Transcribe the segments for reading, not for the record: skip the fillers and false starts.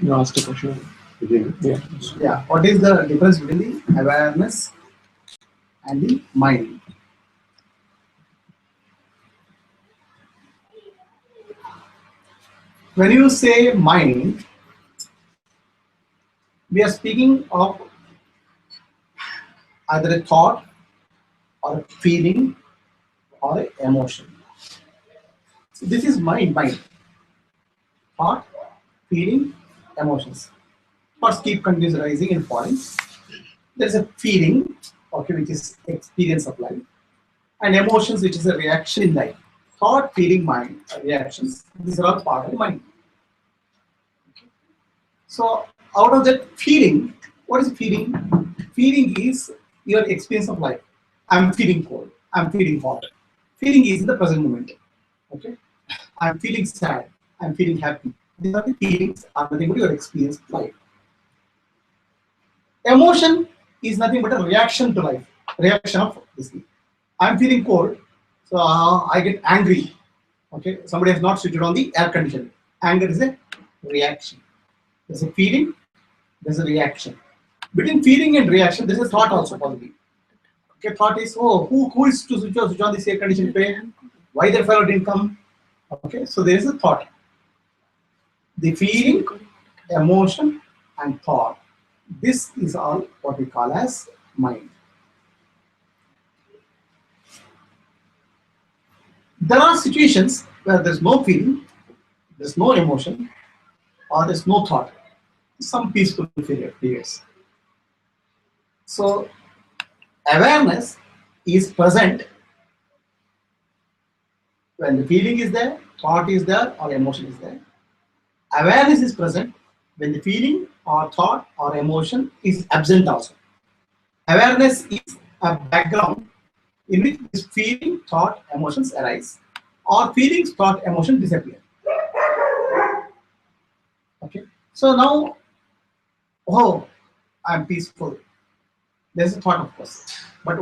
You asked a question. Yeah. Yeah. What is the difference between the awareness and the mind? When you say mind, we are speaking of either a thought or a feeling or an emotion. So this is mind. Thought, feeling, emotions. Thoughts keep continuously rising and falling. There is a feeling, okay, which is experience of life, and emotions, which is a reaction in life. Thought, feeling, mind, reactions. These are all part of the mind. So out of that feeling, what is feeling? Feeling is your experience of life. I'm feeling cold. I'm feeling hot. Feeling is in the present moment. Okay. I'm feeling sad. I'm feeling happy. These are the feelings are nothing but your experience of life. Emotion is nothing but a reaction to life. Reaction of this thing. I'm feeling cold, so I get angry. Okay. Somebody has not switched on the air conditioner. Anger is a reaction. There's a feeling, there's a reaction. Between feeling and reaction, there's a thought also possibly. Okay, thought is, oh, who is to switch on this air conditioning fan? Why the fellow didn't come? Okay, so there is a thought. The feeling, emotion, and thought. This is all what we call as mind. There are situations where there's no feeling, there's no emotion, or there's no thought. Some peaceful periods. So awareness is present when the feeling is there, thought is there, or emotion is there. Awareness is present when the feeling or thought or emotion is absent also. Awareness is a background in which this feeling, thought, emotions arise, or feelings, thought, emotion disappear. Okay. So now, oh, I'm peaceful. There's a thought, of course, but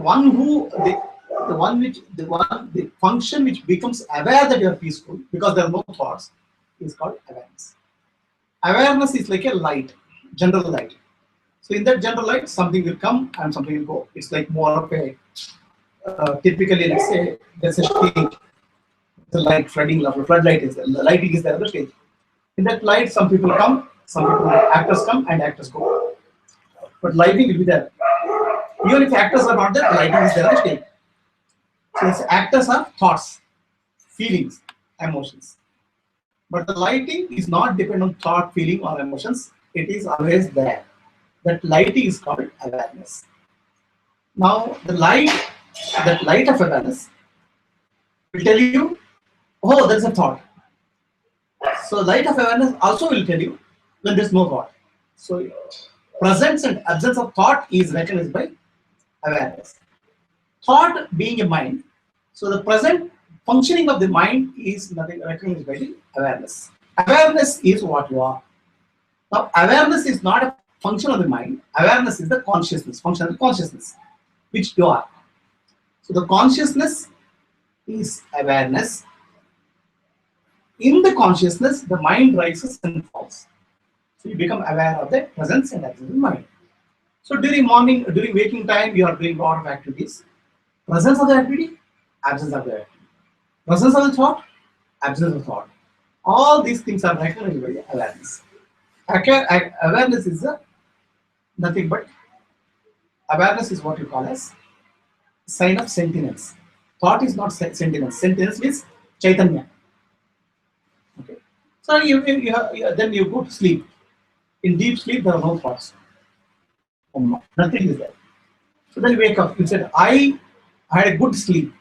the function which becomes aware that you are peaceful because there are no thoughts is called awareness. Awareness is like a light, general light. So in that general light, something will come and something will go. It's like more of a typically, let's say there's a stage, the light flooding, floodlight is there, the lighting is there on the stage. In that light, some people come, some people actors come and actors go. But lighting will be there. Even if actors are not there, the lighting is there on the stage. So its actors are thoughts, feelings, emotions. But the lighting is not dependent on thought, feeling, or emotions. It is always there. That lighting is called awareness. Now, that light of awareness will tell you, oh, there is a thought. So, light of awareness also will tell you when there is no thought. So, presence and absence of thought is recognized by awareness. Thought being a mind, so the present functioning of the mind is nothing recognized by the awareness. Awareness is what you are. Now, awareness is not a function of the mind. Awareness is the consciousness, function of the consciousness, which you are. So, the consciousness is awareness. In the consciousness, the mind rises and falls. So, you become aware of the presence and absence of the mind. So, during morning, during waking time, you are doing a lot of activities. Presence of the activity, absence of the activity. Presence of the thought, absence of thought. All these things are recognized by awareness. Awareness is nothing but awareness is what you call as sign of sentinence. Thought is not sentinence. Sentinence means chaitanya. Okay. So then you go to sleep. In deep sleep, there are no thoughts. Nothing is there. So then you wake up. You said, I had a good sleep.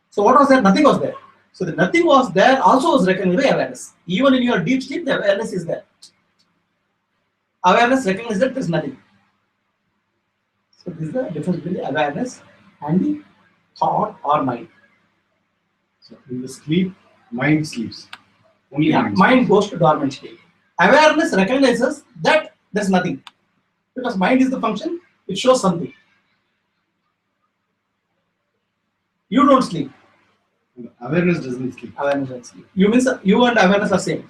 So what was there? Nothing was there. So the nothing was there also was recognized by awareness. Even in your deep sleep, the awareness is there. Awareness recognizes that there is nothing. So this is the difference between the awareness and the thought or mind. So in the sleep, mind sleeps. Only mind goes to dormant state. Awareness recognizes that there is nothing. Because mind is the function, it shows something. You don't sleep. Awareness doesn't sleep. Awareness doesn't sleep. You means you and awareness are same.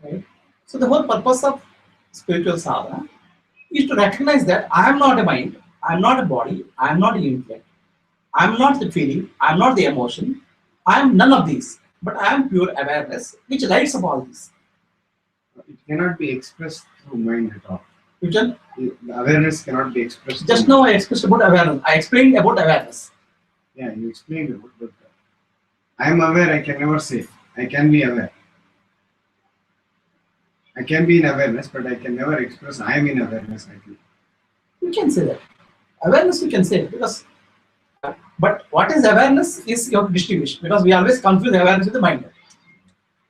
Right? So the whole purpose of spiritual sadhana is to recognize that I am not a mind, I am not a body, I am not an intellect, I am not the feeling, I am not the emotion, I am none of these, but I am pure awareness which lights up all these. It cannot be expressed through mind at all. You can, The awareness cannot be expressed. just through now I expressed about awareness. I explained about awareness. Yeah, you explained it, but I am aware, I can never say. I can be aware. I can be in awareness, but I can never express I am in awareness, I feel. You can say that. Awareness you can say because, but what is awareness is your distinguish because we always confuse awareness with the mind.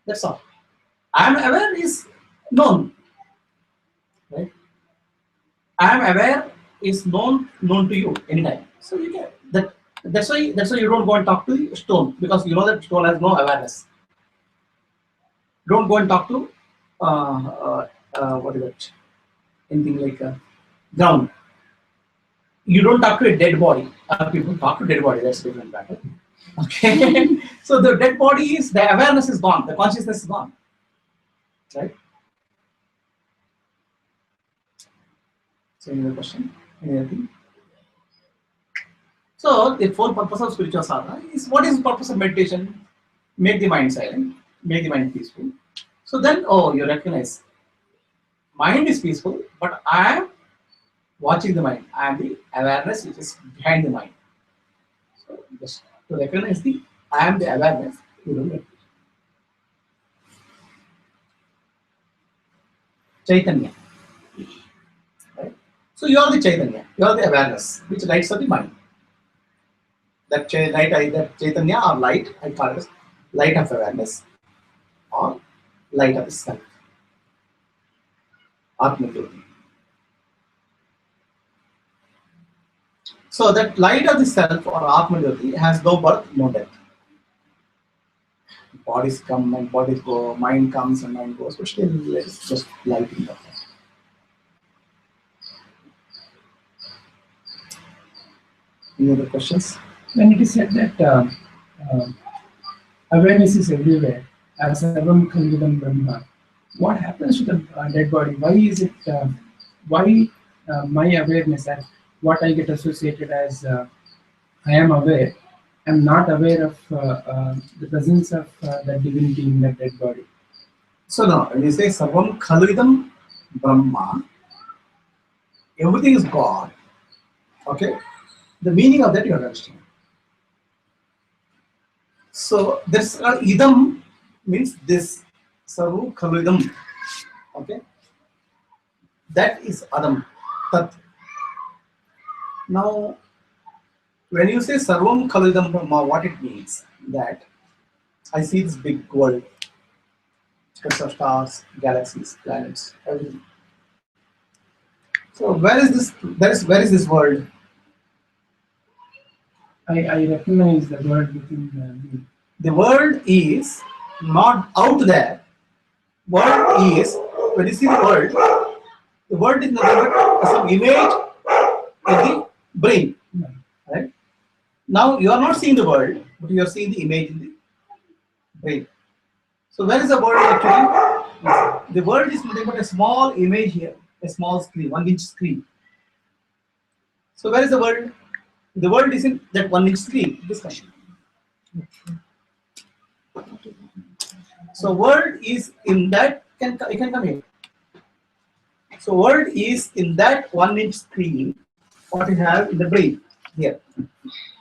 That's all. I am aware is known. Right? I am aware is known to you anytime. So you can that's why you don't go and talk to the stone because you know that stone has no awareness. Don't go and talk to what is it? Anything like ground. You don't talk to a dead body. People talk to dead body. That's a different matter. Okay. So the dead body is the awareness is gone. The consciousness is gone. Right. So any other question? Anything? So the whole purpose of spiritual sadhana is what is the purpose of meditation? Make the mind silent, make the mind peaceful. So then, oh, you recognize mind is peaceful, but I am watching the mind. I am the awareness which is behind the mind. So just to recognize the I am the awareness. You do it. Chaitanya. Right? So you are the Chaitanya. You are the awareness which lights up the mind. That Chaitanya or light, I call it light of awareness or light of the self. Atma Jyoti. So that light of the self or Atma Jyoti has no birth, no death. Bodies come and bodies go, mind comes and mind goes, but still it's just light in that. Any other questions? When it is said that awareness is everywhere, as Sarvam Khalvidam Brahma, what happens to the dead body? Why is it? Why my awareness and what I get associated as I am aware, I'm not aware of the presence of the divinity in that dead body. So now, when you say Sarvam Khalvidam Brahma, everything is God. Okay? The meaning of that you have to understand. So this idam means this. Sarvam Khalvidam. Okay? That is Adam. Tat. Now, when you say Sarvam Khalvidam Brahma, what it means? That I see this big world, sets of stars, galaxies, planets, everything. So where is this? Where is this world? I recognize the word within me. The world is not out there. World is when you see the world is nothing but some image in the brain. Right? Now you are not seeing the world, but you are seeing the image in the brain. So where is the world actually? The world is nothing but a small image here, a small screen, 1-inch screen. So where is the world? The world is in that 1-inch screen. Discussion. So world is in that. You can come here. So world is in that 1-inch screen. What you have in the brain here.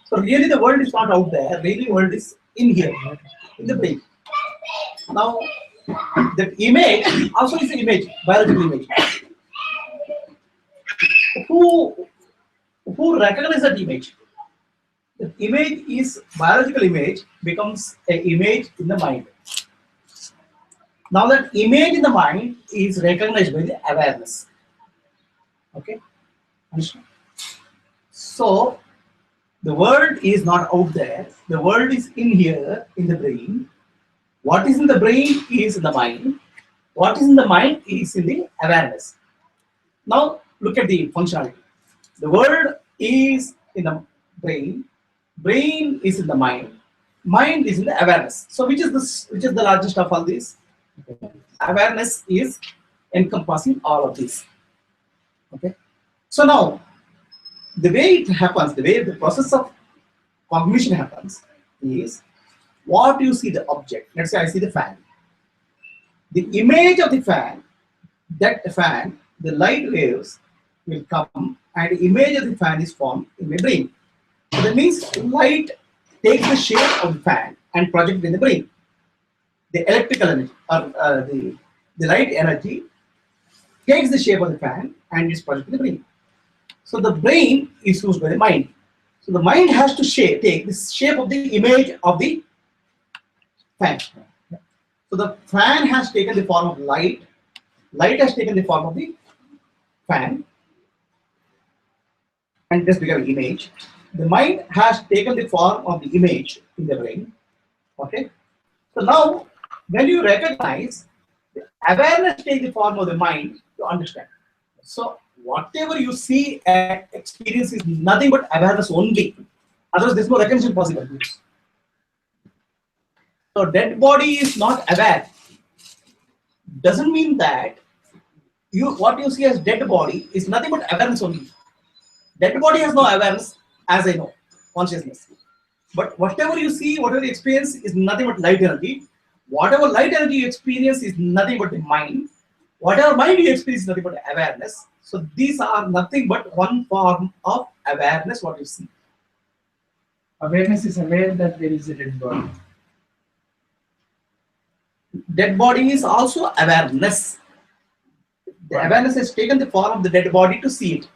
So really the world is not out there. Really world is in here, in the brain. Now that image also is an image, biological image. Who recognize that image? The image is biological image becomes an image in the mind. Now that image in the mind is recognized by the awareness. Okay? Understand? So the world is not out there. The world is in here in the brain. What is in the brain is in the mind. What is in the mind is in the awareness. Now look at the functionality. The world is in the brain. Brain is in the mind. Mind is in the awareness. So which is the largest of all these? Awareness is encompassing all of this. Okay. So now, the way it happens, the way the process of cognition happens is what you see the object. Let's say I see the fan. The image of the fan, that fan, the light waves will come and the image of the fan is formed in my brain. So that means light takes the shape of the fan and project in the brain. The electrical energy or the light energy takes the shape of the fan and is projected in the brain. So the brain is used by the mind. So the mind has to take the shape of the image of the fan. So the fan has taken the form of light. Light has taken the form of the fan and this become an image. The mind has taken the form of the image in the brain. Okay. So now, when you recognize, the awareness takes the form of the mind to understand. So whatever you see and experience is nothing but awareness only. Otherwise, there's no recognition possible. So dead body is not aware. Doesn't mean that what you see as dead body is nothing but awareness only. Dead body has no awareness, as I know, consciousness. But whatever you see, whatever you experience is nothing but light energy. Whatever light energy you experience is nothing but the mind. Whatever mind you experience is nothing but awareness. So these are nothing but one form of awareness, what you see. Awareness is aware that there is a dead body. Dead body is also awareness. The awareness has taken the form of the dead body to see it.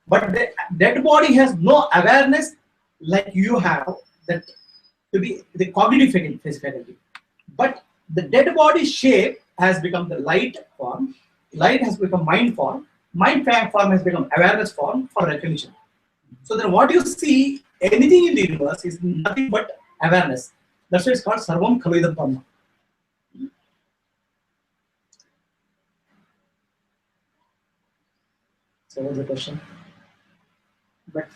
But the dead body has no awareness like you have, that to be the cognitive faculty. But the dead body shape has become the light form. Light has become mind form. Mind form has become awareness form for recognition. So then what you see, anything in the universe is nothing but awareness. That's why it's called Sarvam Khalu Idam Brahma. So what's the question? But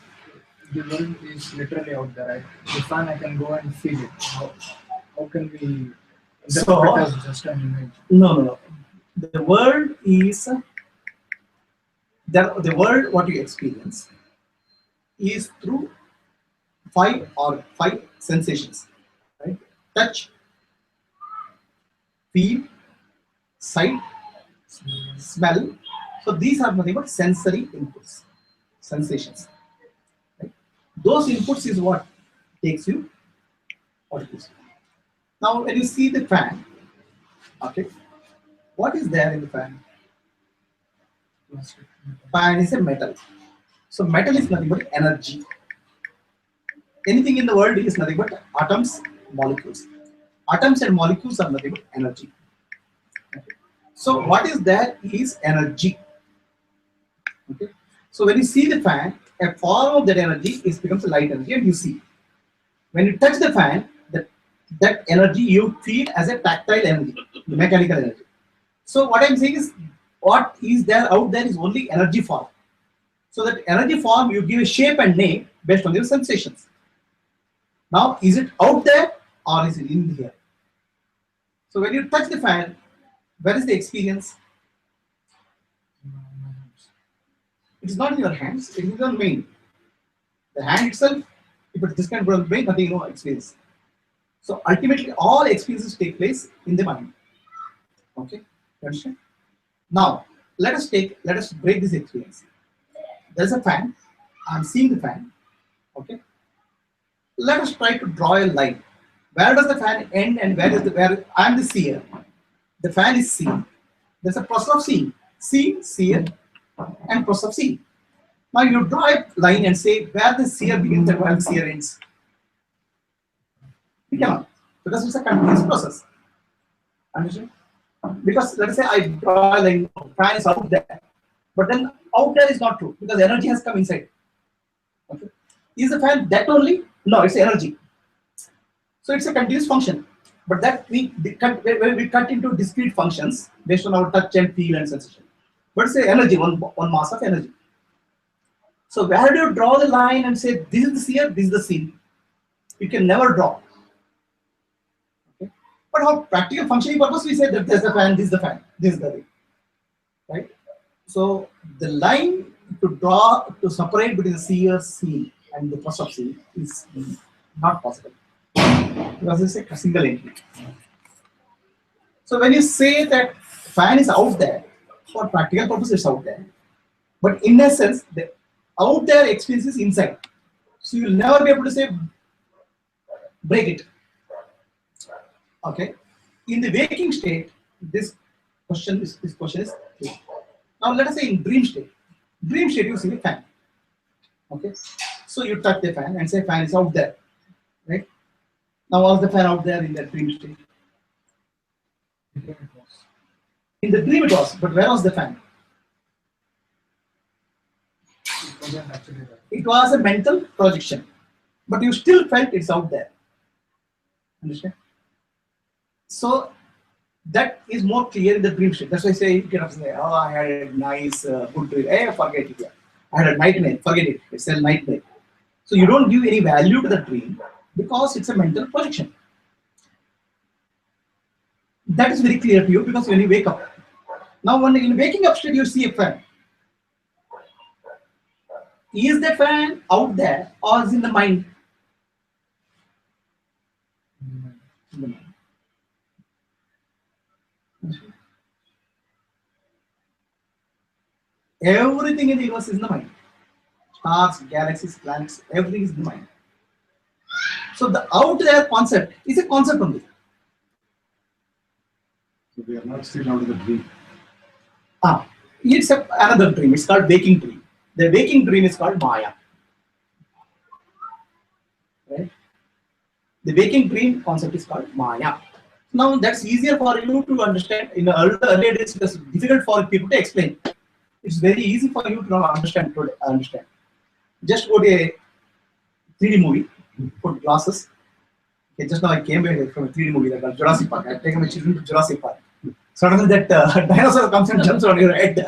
the world is literally out there, right? The fan, I can go and feel it. How can we interpret it as just an image? No. The world is the world. What you experience is through five sensations, right? Touch, feel, sight, smell. So these are nothing but sensory inputs, sensations. Right? Those inputs is what takes you what it is. Now, when you see the fan, okay, what is there in the fan? Fan is a metal. So metal is nothing but energy. Anything in the world is nothing but atoms, molecules. Atoms and molecules are nothing but energy. Okay. So what is there is energy. Okay. So when you see the fan, a form of that energy becomes a light energy, and you see. When you touch the fan, that energy you feel as a tactile energy, the mechanical energy. So what I'm saying is, what is there out there is only energy form. So that energy form you give a shape and name based on your sensations. Now, is it out there or is it in here? So when you touch the fan, where is the experience? It is not in your hands, it is in your brain. The hand itself, if it is this kind of brain, nothing, no experience. So ultimately, all experiences take place in the mind. Okay, understand? Now, let us break this experience. There is a fan. I am seeing the fan. Okay. Let us try to draw a line. Where does the fan end and where I am the seer? The fan is seeing. There's a process of seeing. See, seer, and process of seeing. Now you draw a line and say where the seer begins and where the seer ends. We cannot, because it's a continuous process. Understand? Because let us say I draw a line, fan is out there, but then out there is not true because energy has come inside. Okay. Is the fan that only? No, it's energy. So it's a continuous function, but that we cut into discrete functions based on our touch and feel and sensation. But it's energy, one mass of energy. So where do you draw the line and say this is the seer, this is the seen? You can never draw. Okay. But for practical functioning purpose, we say that there's the fan, this is the fan, this is the thing, right? So the line to draw to separate between the seer scene and the first of scene is not possible because it's a single entity. So when you say that fan is out there, for practical purpose it's out there, but in essence the out there experience is inside. So you will never be able to say break it. Okay. In the waking state, this question is true. Now let us say in dream state. Dream state you see the fan. Okay. So you touch the fan and say fan is out there. Right? Now was the fan out there in that dream state? In the dream it was, but where was the fan? It was a mental projection, but you still felt it's out there. Understand? So that is more clear in the dream state. That's why I say you cannot say, oh, I had a nice, good dream. Hey, forget it. I had a nightmare. Forget it. It's a nightmare. So you don't give any value to the dream because it's a mental projection. That is very clear to you because when you wake up. Now, when in waking up state, you see a fan. Is the fan out there or is in the mind? In the mind. Everything in the universe is in the mind. Stars, galaxies, planets, everything is in the mind. So the out there concept is a concept only. So we are not still out of the dream. It's another dream. It's called waking dream. The waking dream is called Maya. Right? The waking dream concept is called Maya. Now that's easier for you to understand. In the earlier days, it was difficult for people to explain. It's very easy for you to now understand. Just go to a 3D movie, put glasses. Okay, just now I came back from a 3D movie that was Jurassic Park. I've taken my children to Jurassic Park. Suddenly that dinosaur comes and jumps on your head.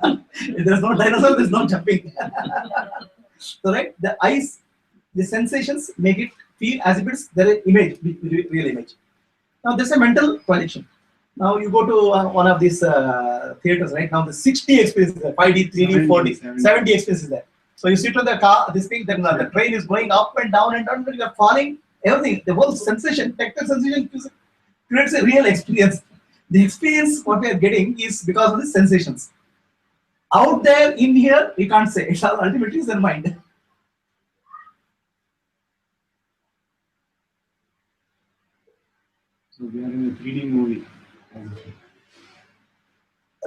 If there's no dinosaur, there's no jumping. So right, the eyes, the sensations make it feel as if it's the image, real image. Now there's a mental projection. Now you go to one of these theaters, right? Now the 6D experience is there, 5D, 3D, 4D, 70 experience is there. So you sit on the car, this thing, then the train is going up and down, you are falling, everything, the whole sensation, tactile sensation creates a real experience. The experience what we are getting is because of the sensations. Out there, in here, we can't say. It's all ultimately is the mind. So we are in a 3D movie.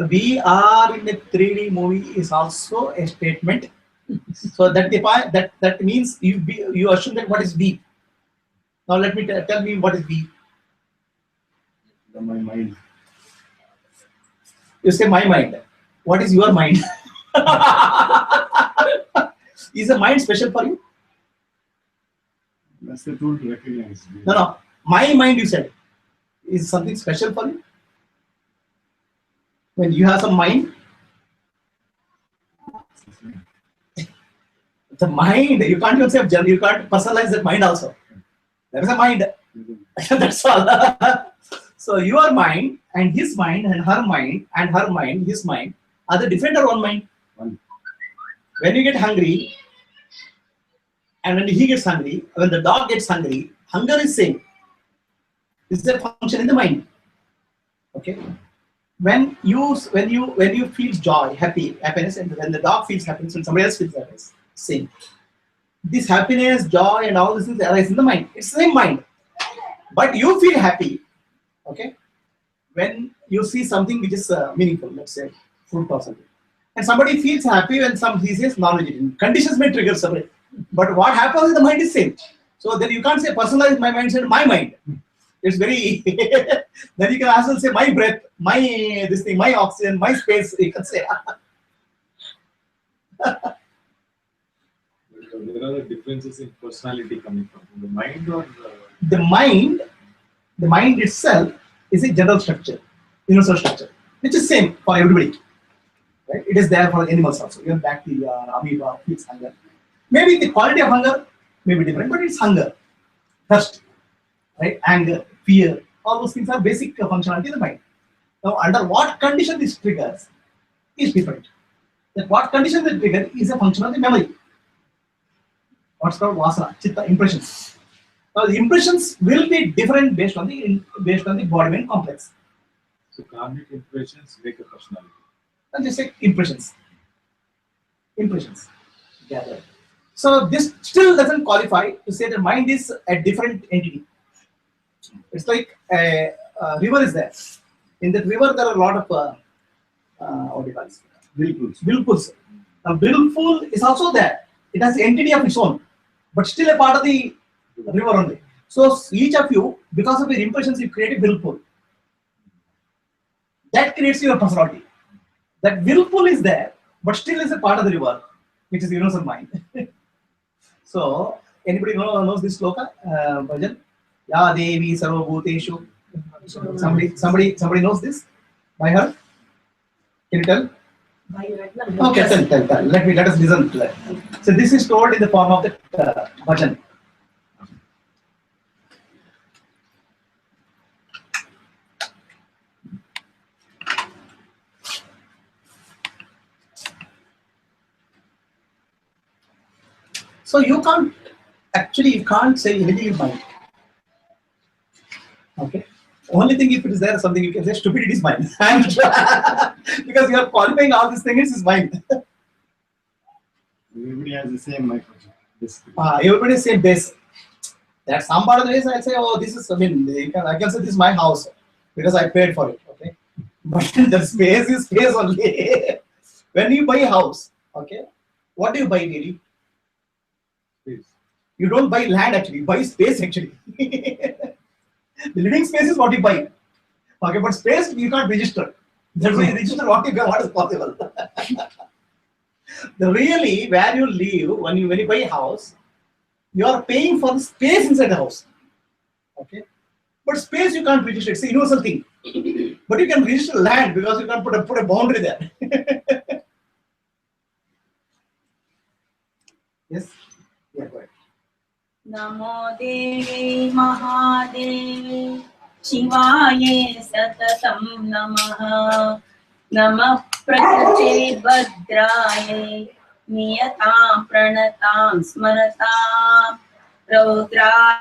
We are in a 3D movie is also a statement. So that means you assume that what is we. Now let me tell me what is we. My mind. You say my mind. What is your mind? Is the mind special for you? That's the tool to recognize. No. My mind, you said, is something special for you? When you have some mind, the mind, you can't even say you can't personalize that mind also. There is a mind. That's all. So your mind and his mind and her mind, his mind, are they different or one mind? One. When you get hungry, and when he gets hungry, when the dog gets hungry, hunger is same. It's a function in the mind. Okay. When you feel joy, happiness, and when the dog feels happiness, when somebody else feels happiness, same. This happiness, joy, and all these things arise in the mind. It's the same mind. But you feel happy, okay, when you see something which is meaningful, let's say fruit or something. And somebody feels happy when he says non-vegetarian. Conditions may trigger separate. But what happens in the mind is same. So then you can't say personalize my mind, say my mind. It's very then you can also say my breath, my this thing, my oxygen, my space, you can say. Where are the differences in personality coming from? The mind or the mind itself is a general structure, universal structure, which is same for everybody. Right? It is there for animals also. Even bacteria, amoeba, feels hunger. Maybe the quality of hunger may be different, but it's hunger, thirst, right? Anger, fear, All those things are basic functionality in the mind. Now, under what condition this triggers is different. That what condition the trigger is a function of the memory. What's called vasana, chitta, impressions. Now, the impressions will be different based on the body-mind complex. So karmic impressions make a personality. And just say impressions. Impressions gathered. So this still doesn't qualify to say the mind is a different entity. It's like a river is there. In that river, there are a lot of what do you call it? Whirlpools. Now, whirlpool is also there. It has the entity of its own, but still a part of the river only. So each of you, because of your impressions, you create a whirlpool. That creates your personality. That whirlpool is there, but still is a part of the river, which is universal mind. So, anybody knows this sloka? Bhajan? Ya Devi Sarvabhuteshu. Somebody knows this by heart? Can you tell? Okay, tell. Let us listen to that. So this is told in the form of the bhajan. So you can't say anything in mind. Okay. Only thing if it is there something you can say stupidity is mine. Because you are qualifying all these things is mine. Everybody has the same microchip. Everybody is same base. That some part of the ways I say, oh, this is, I can say this is my house because I paid for it. Okay. But the space is space only. When you buy a house, okay, what do you buy really? Space. You don't buy land actually, you buy space actually. The living space is what you buy. Okay, but space you can't register. That's why you register what you got, what is possible. Really, where you live, when you buy a house, you are paying for the space inside the house. Okay. But space you can't register, it's a universal thing. But you can register land because you can put a boundary there. Yes? Yeah, go ahead. Namo Devi Mahadevi Shivaye Satatam Namaha Namah Prakriti Bhadraye Niyatam Pranatam Smaratam Raudraye